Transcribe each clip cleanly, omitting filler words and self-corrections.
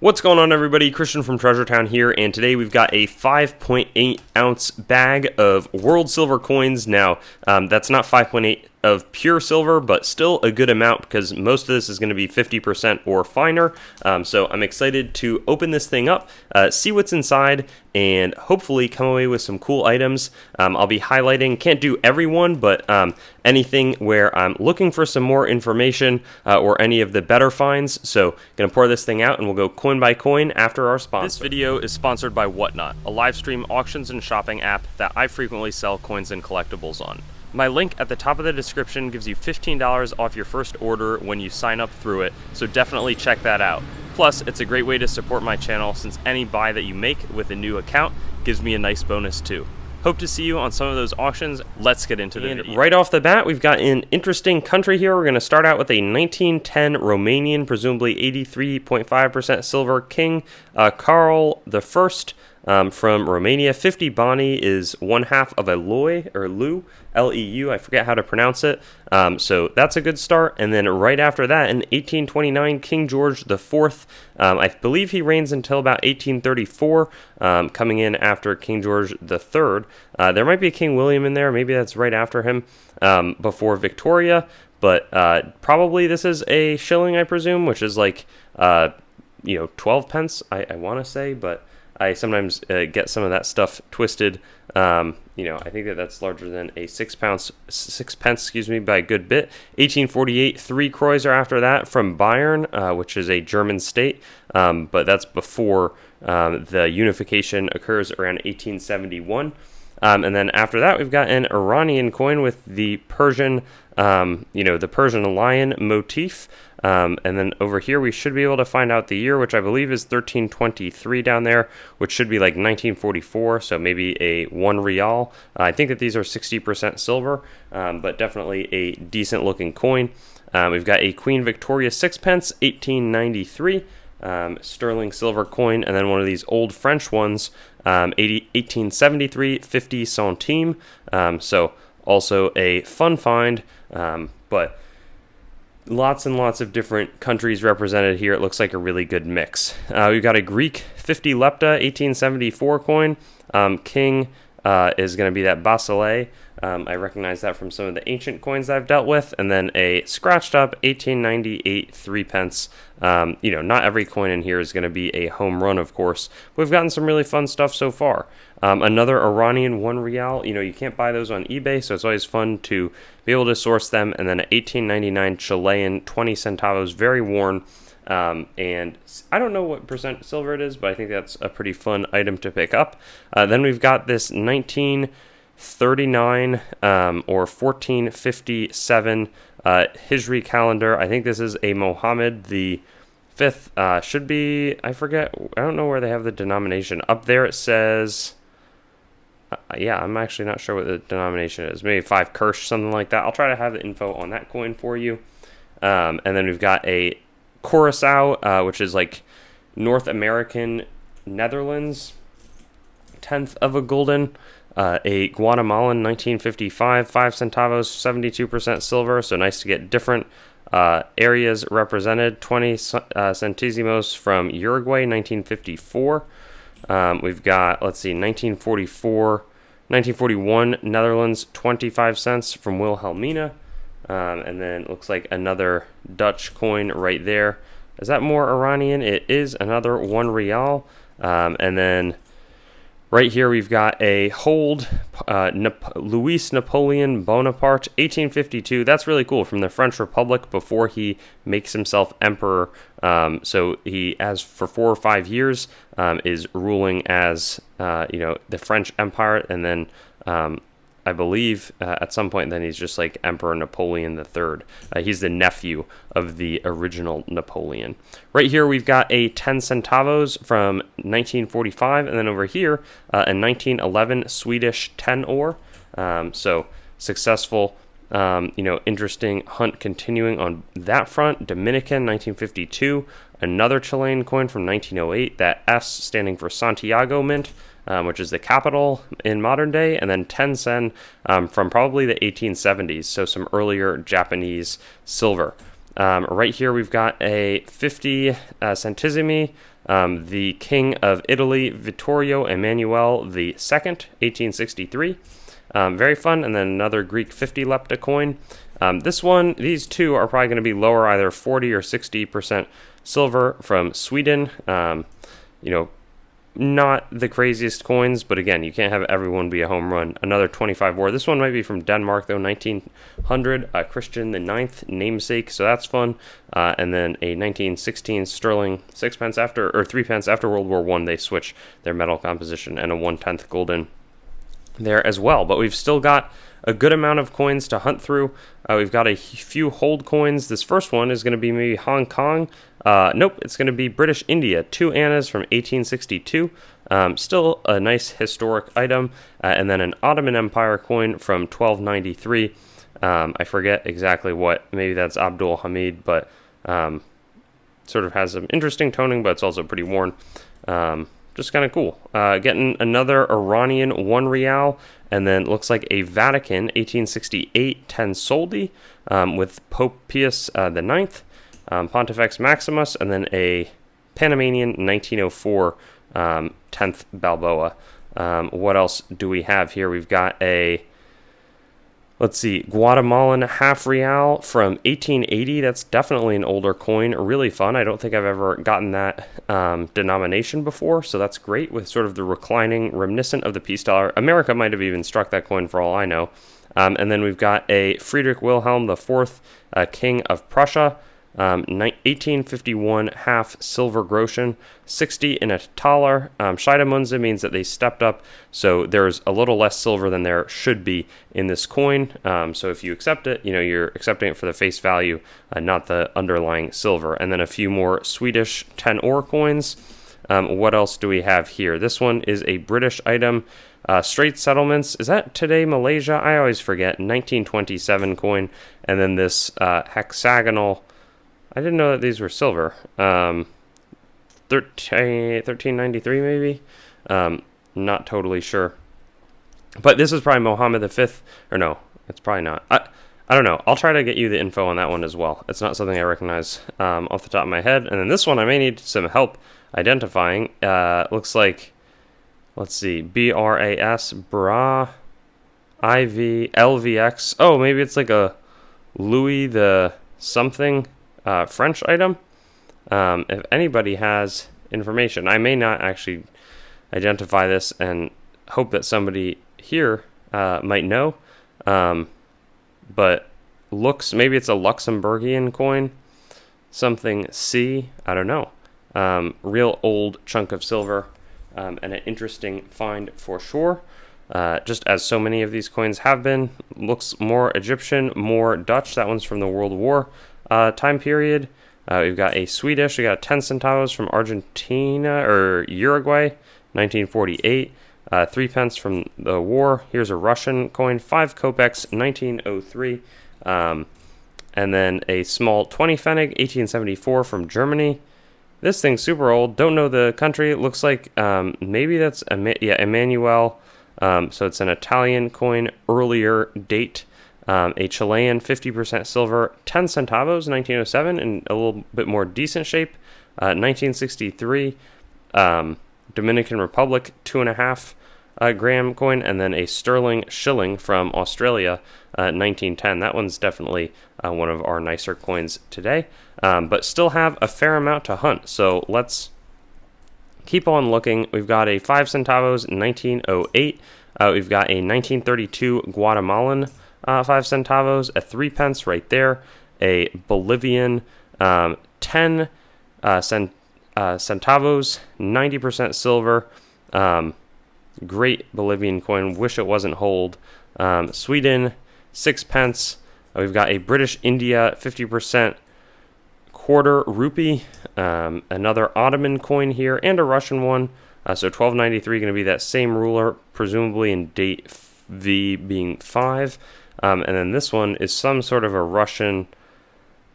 What's going on, everybody? Christian from Treasure Town here, and today we've got a 5.8 ounce bag of world silver coins. Now, that's not 5.8 of pure silver, but still a good amount because most of this is going to be 50% or finer. So I'm excited to open this thing up, see what's inside, and hopefully come away with some cool items. I'll be highlighting, can't do every one, but anything where I'm looking for some more information or any of the better finds. So going to pour this thing out and we'll go coin by coin after our sponsor. This video is sponsored by Whatnot, a live stream auctions and shopping app that I frequently sell coins and collectibles on. My link at the top of the description gives you $15 off your first order when you sign up through it, so definitely check that out. Plus, it's a great way to support my channel since any buy that you make with a new account gives me a nice bonus too. Hope to see you on some of those auctions. Let's get into the video. Right off the bat, we've got an interesting country here. We're going to start out with a 1910 Romanian, presumably 83.5% silver king, Carl I from Romania. 50 bani is one half of a leu, or leu, L-E-U. I forget how to pronounce it. So that's a good start. And then right after that, in 1829, King George IV. I believe he reigns until about 1834, coming in after King George III. There might be a King William in there. Maybe that's right after him, before Victoria. But probably this is a shilling, I presume, which is like 12 pence, I want to say, but I sometimes get some of that stuff twisted. I think that's larger than a sixpence, by a good bit. 1848, 3 kroys are after that from Bayern, which is a German state, but that's before the unification occurs around 1871. And then after that, we've got an Iranian coin with the Persian, the Persian lion motif. And then over here, we should be able to find out the year, which I believe is 1323 down there, which should be like 1944. So maybe a 1 rial. I think that these are 60% silver, but definitely a decent looking coin. We've got a Queen Victoria sixpence, 1893. Sterling silver coin, and then one of these old French ones, 1873, 50 centimes. So also a fun find, but lots and lots of different countries represented here. It looks like a really good mix. We've got a Greek 50 lepta, 1874 coin. King is going to be that Basileia. I recognize that from some of the ancient coins I've dealt with. And then a scratched up 1898 3 pence. Not every coin in here is going to be a home run, of course. We've gotten some really fun stuff so far. Another Iranian 1 rial. You can't buy those on eBay, so it's always fun to be able to source them. And then an 1899 Chilean 20 centavos, very worn. And I don't know what percent silver it is, but I think that's a pretty fun item to pick up. Then we've got this 1939 or 1457 Hijri calendar. I think this is a Mohammed the Fifth. Should be, I forget. I don't know where they have the denomination. Up there it says, I'm actually not sure what the denomination is. Maybe 5 Kirsch, something like that. I'll try to have the info on that coin for you. And then we've got a Curacao, which is like North American Netherlands, 10th of a gulden. A Guatemalan 1955, 5 centavos, 72% silver, so nice to get different areas represented. 20 centésimos from Uruguay, 1954. We've got, 1941 Netherlands, 25 cents from Wilhelmina. And then it looks like another Dutch coin right there. Is that more Iranian? It is another 1 rial. And then right here we've got a hold Louis Napoleon Bonaparte, 1852. That's really cool, from the French Republic before he makes himself emperor. So he, as for 4 or 5 years, is ruling as the French Empire, and then I believe at some point then he's just like Emperor Napoleon III. He's the nephew of the original Napoleon. Right here we've got a 10 centavos from 1945, and then over here a 1911 Swedish 10 ore. So successful, interesting hunt continuing on that front. Dominican 1952, another Chilean coin from 1908, that S standing for Santiago Mint, which is the capital in modern day, and then 10 sen from probably the 1870s, so some earlier Japanese silver. Right here we've got a 50 centesimi The King of Italy, Vittorio Emanuele II, 1863. Very fun. And then another Greek 50 lepta coin. These two are probably going to be lower, either 40 or 60% silver from Sweden. Not the craziest coins, but again, you can't have everyone be a home run. Another 25 war. This one might be from Denmark, though, 1900. Christian the Ninth namesake, so that's fun. And then a 1916 sterling 6 pence after, or 3 pence after World War I. They switch their metal composition, and a 1/10 golden there as well. But we've still got a good amount of coins to hunt through. We've got a few hold coins. This first one is going to be maybe Hong Kong. Nope, it's going to be British India. 2 annas from 1862. Still a nice historic item. And then an Ottoman Empire coin from 1293. I forget exactly what. Maybe that's Abdul Hamid, but sort of has some interesting toning, but it's also pretty worn. Just kind of cool. Getting another Iranian 1 rial, and then looks like a Vatican 1868 10 soldi with Pope Pius the Ninth, Pontifex Maximus, and then a Panamanian 1904 10th Balboa. What else do we have here? We've got a, let's see, Guatemalan half real from 1880. That's definitely an older coin. Really fun. I don't think I've ever gotten that denomination before, so that's great, with sort of the reclining, reminiscent of the peace dollar. America might have even struck that coin for all I know. And then we've got a Friedrich Wilhelm IV, King of Prussia, 1851 half silver groschen, 60 in a taler. Scheidemunze means that they stepped up, so there's a little less silver than there should be in this coin. So if you accept it, you're accepting it for the face value, not the underlying silver. And then a few more Swedish 10 ore coins. What else do we have here? This one is a British item. Straits Settlements, is that today Malaysia? I always forget. 1927 coin. And then this hexagonal, I didn't know that these were silver. 1393 maybe? Not totally sure. But this is probably Mohammed V, or no, it's probably not. I don't know. I'll try to get you the info on that one as well. It's not something I recognize off the top of my head. And then this one I may need some help identifying. Looks like, let's see, BRAS, Bra, IV, LVX. Oh, maybe it's like a Louis the something French item. If anybody has information, I may not actually identify this, and hope that somebody here might know. But maybe it's a Luxembourgian coin, something C, I don't know. Real old chunk of silver, and an interesting find for sure. Just as so many of these coins have been. Looks more Egyptian, more Dutch. That one's from the World War time period. We've got a Swedish. We got 10 centavos from Argentina or Uruguay, 1948. 3 pence from the war. Here's a Russian coin, 5 kopecks, 1903. And then a small 20 pfennig, 1874 from Germany. This thing's super old. Don't know the country. It looks like maybe that's Emmanuel. So it's an Italian coin, earlier date. A Chilean 50% silver, 10 centavos, 1907, in a little bit more decent shape. 1963. Dominican Republic, 2.5 gram coin, and then a sterling shilling from Australia, 1910. That one's definitely one of our nicer coins today, but still have a fair amount to hunt. So let's keep on looking. We've got a 5 centavos, 1908. We've got a 1932 Guatemalan 5 centavos, a 3 pence right there, a Bolivian 10 centavos, 90% silver. Great Bolivian coin. Wish it wasn't hold. Sweden, 6 pence. We've got a British India 50% quarter rupee. Another Ottoman coin here, and a Russian one. So 1293 going to be that same ruler, presumably in date V being 5. And then this one is some sort of a Russian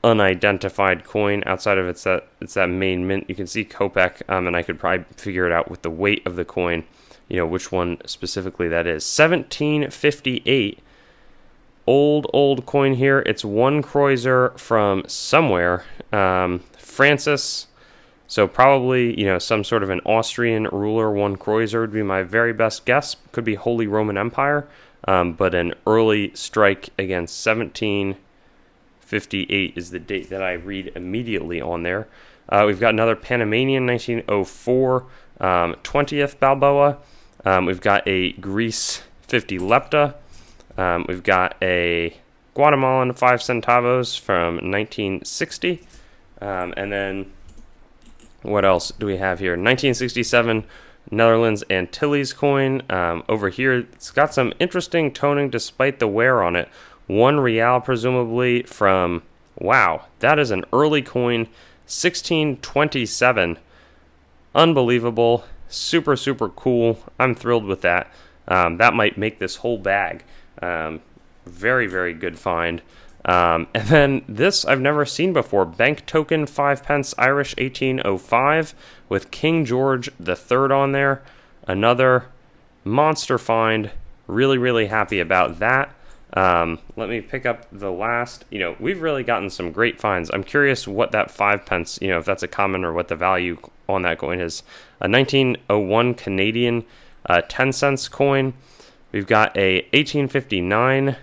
unidentified coin. Outside of it's that main mint. You can see kopek, and I could probably figure it out with the weight of the coin, which one specifically that is. 1758, old coin here. It's 1 kreuzer from somewhere. Francis So probably, some sort of an Austrian ruler, one Kreuzer would be my very best guess. Could be Holy Roman Empire, but an early strike against 1758 is the date that I read immediately on there. We've got another Panamanian, 1904, 20th Balboa. We've got a Greece 50 Lepta. We've got a Guatemalan 5 centavos from 1960. And then what else do we have here? 1967 Netherlands Antilles coin. Over here, it's got some interesting toning despite the wear on it. 1 real, presumably from, wow, that is an early coin, 1627. Unbelievable. Super, super cool. I'm thrilled with that. That might make this whole bag. Very, very good find. And then this I've never seen before. Bank token 5 pence Irish 1805 with King George III on there. Another monster find. Really, really happy about that. Let me pick up the last. We've really gotten some great finds. I'm curious what that 5 pence, if that's a common or what the value on that coin is. A 1901 Canadian 10 cents coin. We've got a 1859.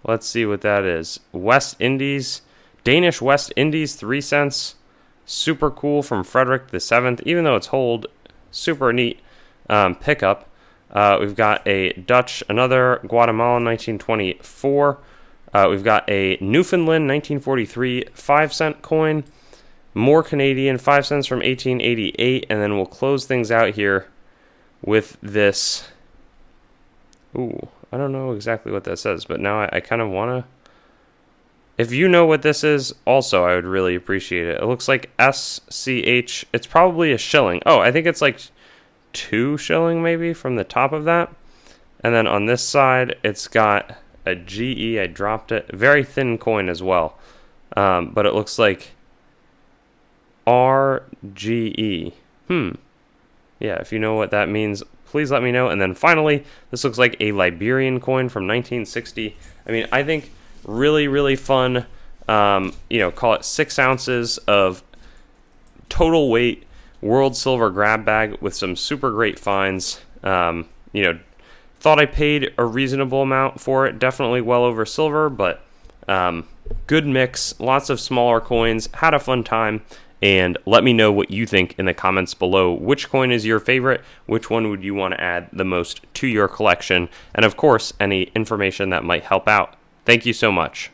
Let's see what that is. West Indies, Danish West Indies, 3 cents. Super cool from Frederick VII. Even though it's hold, super neat pickup. We've got a Dutch, another Guatemalan, 1924. We've got a Newfoundland, 1943, 5 cent coin. More Canadian, 5 cents from 1888. And then we'll close things out here with this. Ooh, I don't know exactly what that says, but now I kind of want to. If you know what this is, also, I would really appreciate it. It looks like SCH. It's probably a shilling. Oh, I think it's like 2 shilling maybe from the top of that. And then on this side, it's got a GE. I dropped it. Very thin coin as well. But it looks like RGE. Yeah, if you know what that means, please let me know. And then finally, this looks like a Liberian coin from 1960. I mean, I think really, really fun, call it 6 ounces of total weight world silver grab bag with some super great finds. Thought I paid a reasonable amount for it. Definitely well over silver, but good mix. Lots of smaller coins. Had a fun time. And let me know what you think in the comments below. Which coin is your favorite? Which one would you want to add the most to your collection? And of course, any information that might help out. Thank you so much.